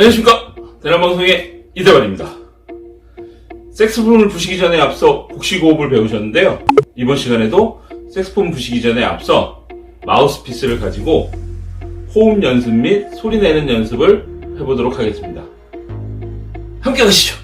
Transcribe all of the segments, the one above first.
안녕하십니까, 대남방송의 이대관입니다. 색스폰을 부시기 전에 앞서 복식호흡을 배우셨는데요, 이번 시간에도 색스폰 부시기 전에 앞서 마우스피스를 가지고 호흡 연습 및 소리 내는 연습을 해보도록 하겠습니다. 함께 가시죠.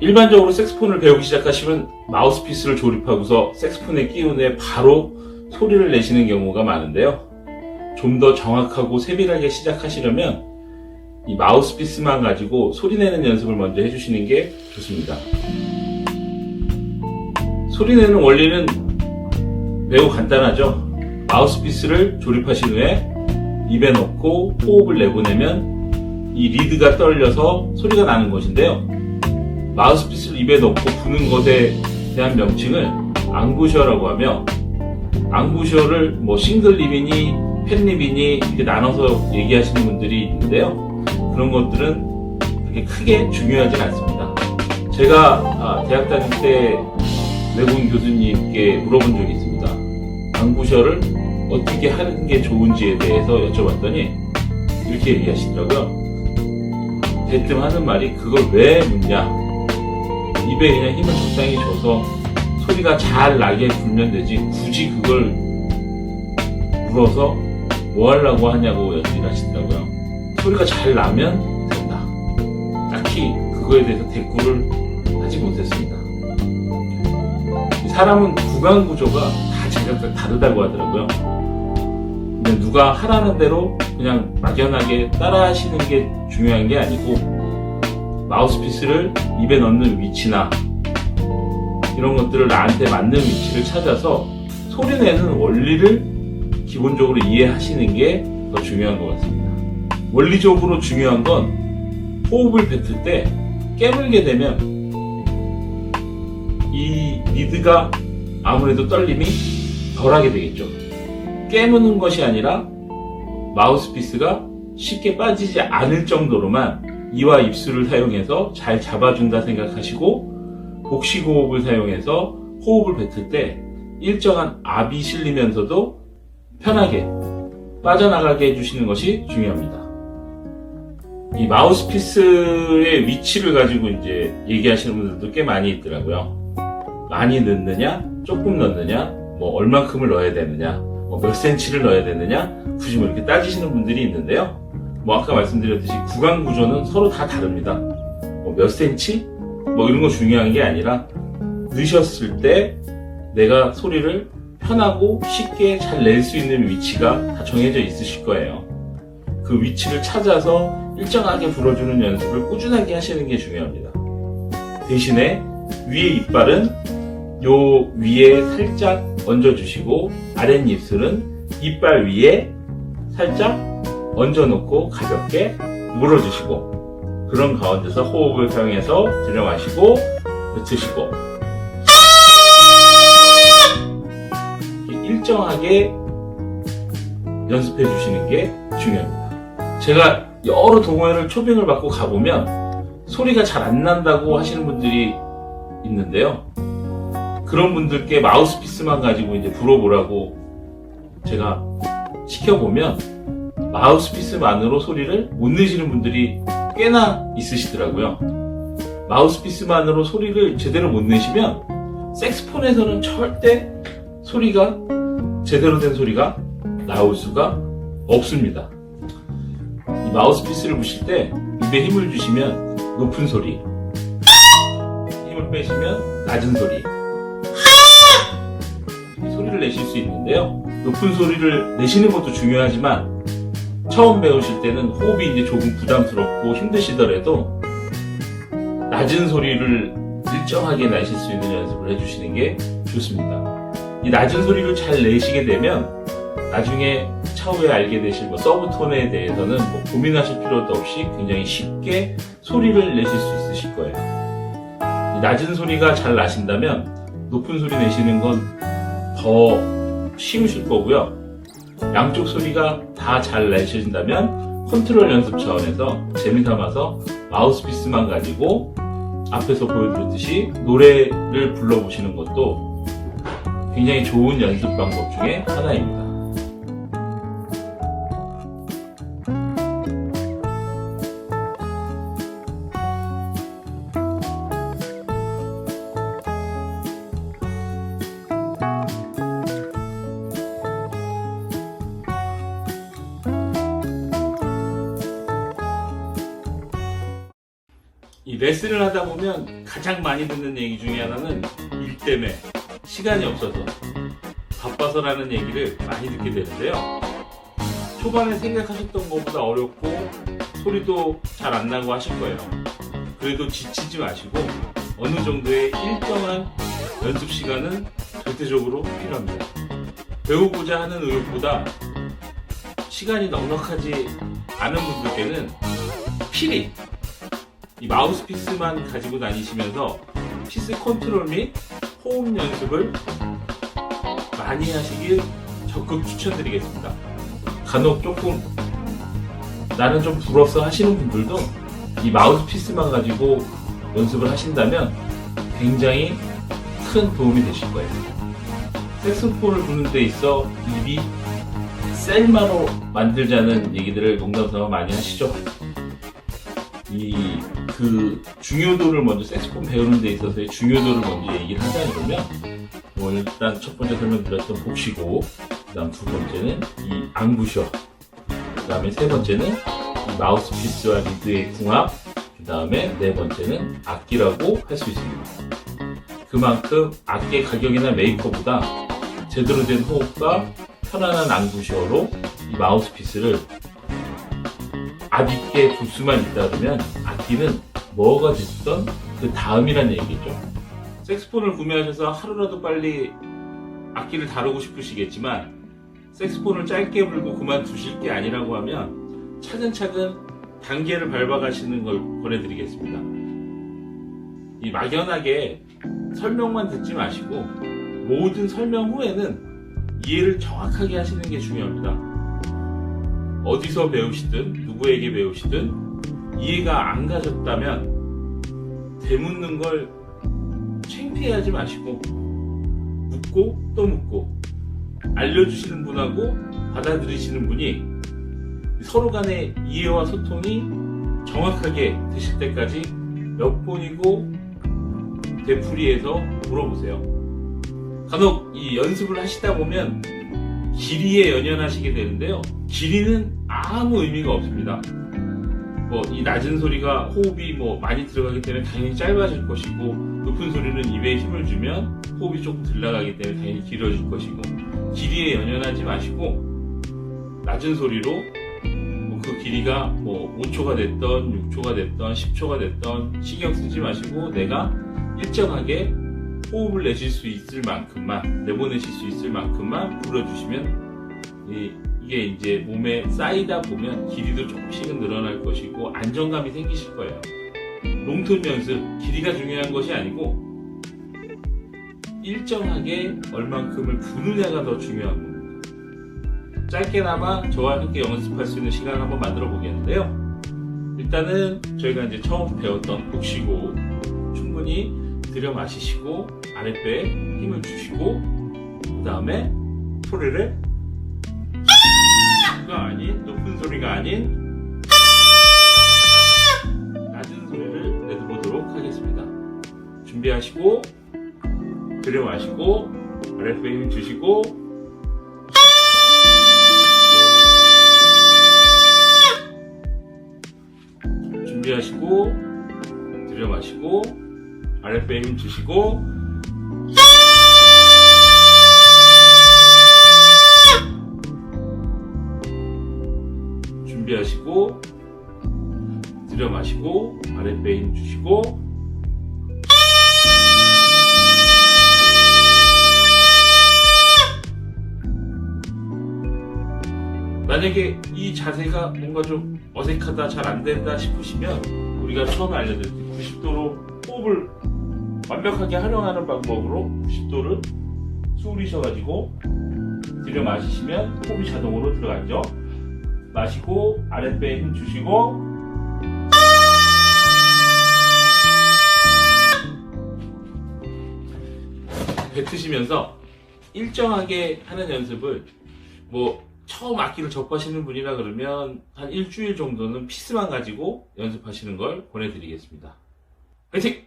일반적으로 색스폰을 배우기 시작하시면 마우스피스를 조립하고서 색스폰에 끼운 후에 바로 소리를 내시는 경우가 많은데요, 좀 더 정확하고 세밀하게 시작하시려면 이 마우스피스만 가지고 소리 내는 연습을 먼저 해주시는 게 좋습니다. 소리 내는 원리는 매우 간단하죠. 마우스피스를 조립하신 후에 입에 넣고 호흡을 내보내면 이 리드가 떨려서 소리가 나는 것인데요, 마우스피스를 입에 넣고 부는 것에 대한 명칭을 앙부셔라고 하며, 앙부셔를 뭐 싱글립이니 팬립이니 이렇게 나눠서 얘기하시는 분들이 있는데요, 그런 것들은 그렇게 크게 중요하지 않습니다. 제가 대학 다닐 때 외국인 교수님께 물어본 적이 있습니다. 앙부셔를 어떻게 하는 게 좋은지에 대해서 여쭤봤더니 이렇게 얘기하시더라고요. 대뜸 하는 말이, 그걸 왜 묻냐, 입에 그냥 힘을 적당히 줘서 소리가 잘 나게 불면 되지 굳이 그걸 물어서 뭐 하려고 하냐고 얘기를 하시더라고요. 소리가 잘 나면 된다. 딱히 그거에 대해서 대꾸를 하지 못했습니다. 사람은 구강 구조가 다 제각각 다르다고 하더라고요. 근데 누가 하라는 대로 그냥 막연하게 따라 하시는 게 중요한 게 아니고, 마우스피스를 입에 넣는 위치나 이런 것들을 나한테 맞는 위치를 찾아서 소리 내는 원리를 기본적으로 이해하시는 게 더 중요한 것 같습니다. 원리적으로 중요한 건 호흡을 뱉을 때 깨물게 되면 이 리드가 아무래도 떨림이 덜하게 되겠죠. 깨무는 것이 아니라 마우스피스가 쉽게 빠지지 않을 정도로만 이와 입술을 사용해서 잘 잡아준다 생각하시고, 복식호흡을 사용해서 호흡을 뱉을 때 일정한 압이 실리면서도 편하게 빠져나가게 해주시는 것이 중요합니다. 이 마우스피스의 위치를 가지고 이제 얘기하시는 분들도 꽤 많이 있더라고요. 많이 넣느냐, 조금 넣느냐, 뭐 얼만큼을 넣어야 되느냐, 뭐 몇 센치를 넣어야 되느냐, 굳이 뭐 이렇게 따지시는 분들이 있는데요, 뭐 아까 말씀드렸듯이 구강 구조는 서로 다 다릅니다. 뭐 몇 센치? 뭐 이런 거 중요한 게 아니라, 넣으셨을 때 내가 소리를 편하고 쉽게 잘 낼 수 있는 위치가 다 정해져 있으실 거예요. 그 위치를 찾아서 일정하게 불어주는 연습을 꾸준하게 하시는 게 중요합니다. 대신에 위에 이빨은 요 위에 살짝 얹어주시고, 아랫입술은 이빨 위에 살짝 얹어놓고 가볍게 물어주시고, 그런 가운데서 호흡을 사용해서 들여 마시고 뱉으시고, 일정하게 연습해 주시는 게 중요합니다. 제가 여러 동호회를 초빙을 받고 가보면 소리가 잘 안 난다고 하시는 분들이 있는데요, 그런 분들께 마우스피스만 가지고 이제 불어보라고 제가 시켜보면 마우스피스만으로 소리를 못 내시는 분들이 꽤나 있으시더라고요. 마우스피스만으로 소리를 제대로 못 내시면 색스폰에서는 절대 소리가, 제대로 된 소리가 나올 수가 없습니다. 이 마우스피스를 부실 때 입에 힘을 주시면 높은 소리, 힘을 빼시면 낮은 소리, 이렇게 소리를 내실 수 있는데요, 높은 소리를 내시는 것도 중요하지만 처음 배우실 때는 호흡이 이제 조금 부담스럽고 힘드시더라도 낮은 소리를 일정하게 내실 수 있는 연습을 해주시는 게 좋습니다. 이 낮은 소리를 잘 내시게 되면 나중에 차후에 알게 되실 뭐 서브톤에 대해서는 뭐 고민하실 필요도 없이 굉장히 쉽게 소리를 내실 수 있으실 거예요. 이 낮은 소리가 잘 나신다면 높은 소리 내시는 건 더 쉬우실 거고요. 양쪽 소리가 다 잘 내신다면 컨트롤 연습 차원에서 재미삼아서 마우스피스만 가지고 앞에서 보여드렸듯이 노래를 불러보시는 것도 굉장히 좋은 연습 방법 중에 하나입니다. 이 레슨을 하다 보면 가장 많이 듣는 얘기 중에 하나는 일 때문에 시간이 없어서 바빠서라는 얘기를 많이 듣게 되는데요. 초반에 생각하셨던 것보다 어렵고 소리도 잘 안 나고 하실 거예요. 그래도 지치지 마시고 어느 정도의 일정한 연습 시간은 절대적으로 필요합니다. 배우고자 하는 의욕보다 시간이 넉넉하지 않은 분들께는 필히 이 마우스피스만 가지고 다니시면서 피스 컨트롤 및 호흡 연습을 많이 하시길 적극 추천드리겠습니다. 간혹 조금 나는 좀 불었어 하시는 분들도 이 마우스피스만 가지고 연습을 하신다면 굉장히 큰 도움이 되실 거예요. 색소폰을 부는 데 있어 입이 셀마로 만들자는 얘기들을 농담삼아 많이 하시죠. 그 중요도를 먼저 색소폰 배우는 데 있어서의 중요도를 먼저 얘기를 하자 그러면 일단 첫 번째 설명드렸던 복시고, 그 다음 두 번째는 이 앙부셔, 그 다음에 세 번째는 이 마우스피스와 리드의 궁합, 그 다음에 네 번째는 악기라고 할 수 있습니다. 그만큼 악기의 가격이나 메이커보다 제대로 된 호흡과 편안한 앙부셔로 이 마우스피스를 앞있게 볼 수만 있다 그러면 악기는 뭐가 됐던 그 다음이란 얘기죠. 색소폰을 구매하셔서 하루라도 빨리 악기를 다루고 싶으시겠지만 색소폰을 짧게 불고 그만두실 게 아니라고 하면 차근차근 단계를 밟아가시는 걸 권해드리겠습니다. 이 막연하게 설명만 듣지 마시고 모든 설명 후에는 이해를 정확하게 하시는 게 중요합니다. 어디서 배우시든 누구에게 배우시든 이해가 안 가졌다면 되묻는 걸 창피해하지 마시고 묻고 또 묻고 알려주시는 분하고 받아들이시는 분이 서로 간의 이해와 소통이 정확하게 되실 때까지 몇 번이고 되풀이해서 물어보세요. 간혹 이 연습을 하시다 보면 길이에 연연하시게 되는데요. 길이는 아무 의미가 없습니다. 이 낮은 소리가 호흡이 많이 들어가기 때문에 당연히 짧아질 것이고, 높은 소리는 입에 힘을 주면 호흡이 조금 덜 나가기 때문에 당연히 길어질 것이고, 길이에 연연하지 마시고 낮은 소리로 그 길이가 5초가 됐던 6초가 됐던 10초가 됐던 신경 쓰지 마시고 내가 일정하게 호흡을 내실 수 있을 만큼만, 내보내실 수 있을 만큼만 불어주시면 이게 이제 몸에 쌓이다 보면 길이도 조금씩은 늘어날 것이고 안정감이 생기실 거예요. 롱톤 연습, 길이가 중요한 것이 아니고 일정하게 얼만큼을 부느냐가 더 중요한 겁니다. 짧게나마 저와 함께 연습할 수 있는 시간을 한번 만들어 보겠는데요. 일단은 저희가 이제 처음 배웠던 복시고 충분히 들여 마시시고 아랫배에 힘을 주시고, 그 다음에 소리를 가 아닌, 높은 소리가 아닌 낮은 소리를 내보도록 하겠습니다. 준비하시고 들여 마시고 아랫배에 힘을 주시고 준비하시고 들여 마시고 아랫배에 힘 주시고 준비하시고 들여 마시고 아랫배에 힘 주시고 만약에 이 자세가 뭔가 좀 어색하다, 잘 안된다 싶으시면 우리가 처음에 알려드렸듯이 90도로 호흡을 완벽하게 활용하는 방법으로 90도를 수그리셔가지고 들여 마시시면 호흡이 자동으로 들어가죠. 마시고 아랫배에 힘 주시고 뱉으시면서 일정하게 하는 연습을 뭐 처음 악기를 접하시는 분이라 그러면 한 일주일 정도는 피스만 가지고 연습하시는 걸 권해드리겠습니다. 화이팅!